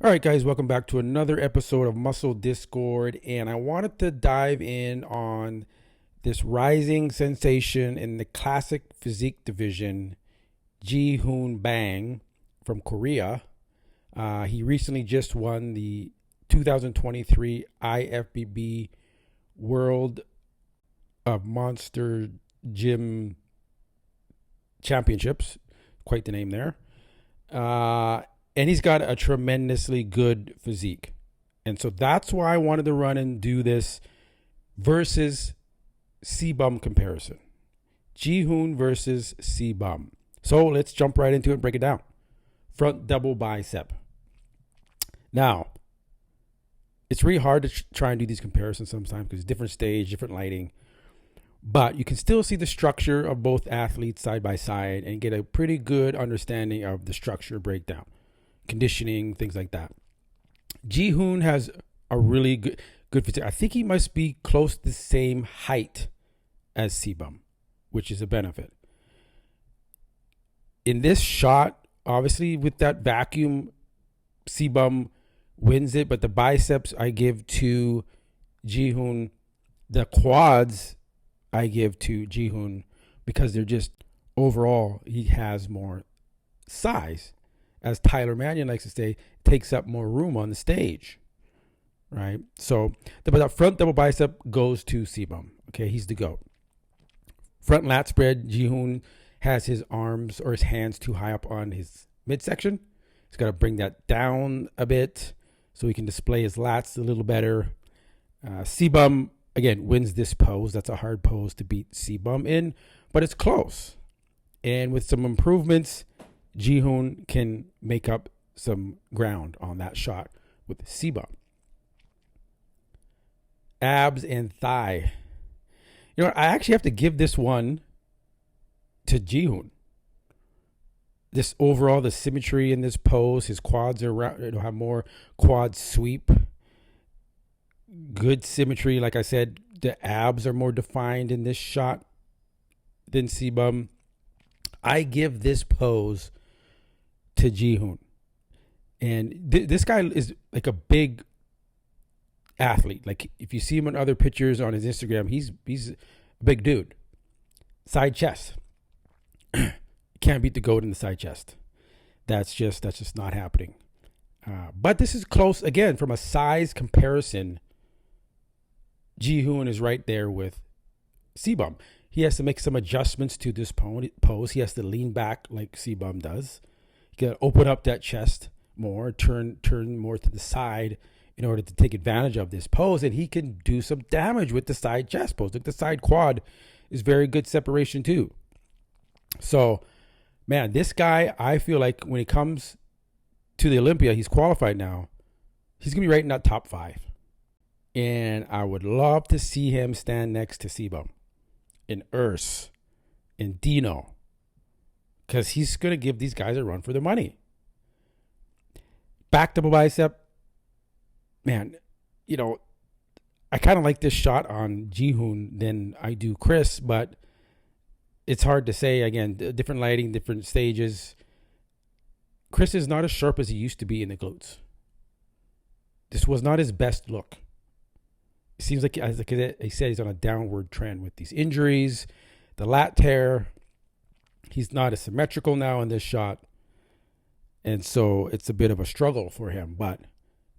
All right, guys, welcome back to another episode of Muscle Discord. And I wanted to dive in on this rising sensation in the classic physique division, Jihoon Bang from Korea. He recently just won the 2023 IFBB World of Monster Gym Championships. Quite the name there. And he's got a tremendously good physique. And so that's why I wanted to run and do this versus C-Bum comparison. Jihoon versus C-Bum. So let's jump right into it and break it down. Front double bicep. Now, it's really hard to try and do these comparisons sometimes because different stage, different lighting. But you can still see the structure of both athletes side by side and get a pretty good understanding of the structure breakdown, conditioning, things like that. Jihoon has a really good physique. I think he must be close to the same height as C-Bum, which is a benefit. In this shot, obviously with that vacuum, C-Bum wins it, but the biceps I give to Jihoon. The quads I give to Jihoon because they're just overall he has more size. As Tyler Mannion likes to say, takes up more room on the stage, right? So the front double bicep goes to C-Bum. Okay, he's the GOAT. Front lat spread, Jihoon has his arms or his hands too high up on his midsection. He's got to bring that down a bit so he can display his lats a little better. C-Bum, again, wins this pose. That's a hard pose to beat C-Bum in, but it's close. And with some improvements, Jihoon can make up some ground on that shot with C-Bum. Abs and thigh. You know what? I actually have to give this one to Jihoon. This overall, the symmetry in this pose, his quads are have more quad sweep. Good symmetry. Like I said, the abs are more defined in this shot than C-Bum. I give this pose to Jihoon. And this guy is like a big athlete. Like if you see him in other pictures on his Instagram, he's a big dude. Side chest. Can't beat the GOAT in the side chest. That's just not happening. But this is close again from a size comparison. Jihoon is right there with C-Bum. He has to make some adjustments to this pose. He has to lean back like C-Bum does. He got to open up that chest more, turn more to the side in order to take advantage of this pose, and he can do some damage with the side chest pose. Like the side quad is very good separation too. So, man, this guy, I feel like when he comes to the Olympia, he's qualified now. He's gonna be right in that top 5. And I would love to see him stand next to C-Bum in Urs, in Dino, because he's going to give these guys a run for their money. Back double bicep. Man, you know, I kind of like this shot on Jihoon than I do Chris, but it's hard to say. Again, different lighting, different stages. Chris is not as sharp as he used to be in the glutes. This was not his best look. It seems like, as he said, he's on a downward trend with these injuries, the lat tear. He's not as symmetrical now in this shot. And so it's a bit of a struggle for him. But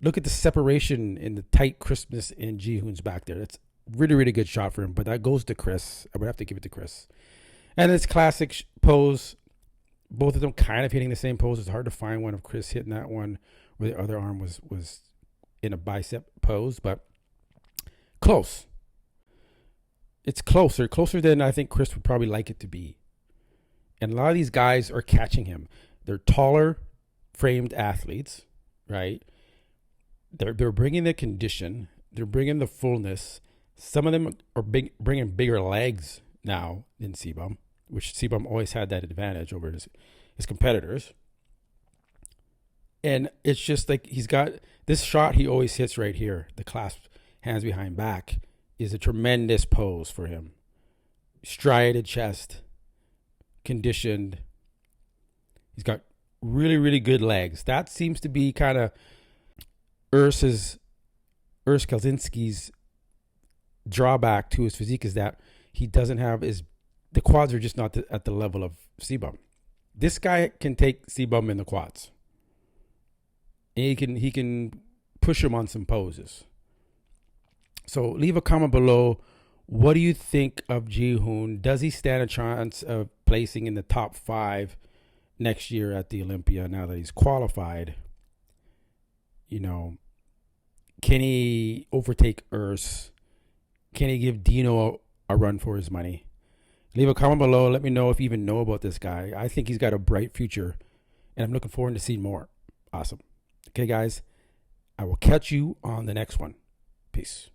look at the separation in the tight crispness in Jihoon's back there. That's really, really good shot for him. But that goes to Chris. I would have to give it to Chris. And this classic pose, both of them kind of hitting the same pose. It's hard to find one of Chris hitting that one where the other arm was in a bicep pose. But close. It's closer than I think Chris would probably like it to be. And a lot of these guys are catching him. They're taller framed athletes, right? They're bringing the condition. They're bringing the fullness. Some of them are bringing bigger legs now than C-Bum, which C-Bum always had that advantage over his competitors. And it's just like he's got this shot he always hits right here. The clasp, hands behind back, is a tremendous pose for him. Striated chest, conditioned. He's got really, really good legs. That seems to be kind of Urs Kelsinski's drawback to his physique is that he doesn't have the quads are just not at the level of C-Bum. This guy can take C-Bum in the quads. And he can push him on some poses. So leave a comment below. What do you think of Jihoon? Does he stand a chance of placing in the top 5 next year at the Olympia now that he's qualified? You know, can he overtake Urs? Can he give Dino a run for his money? Leave a comment below. Let me know if you even know about this guy. I think he's got a bright future, and I'm looking forward to seeing more. Awesome. Okay, guys, I will catch you on the next one. Peace.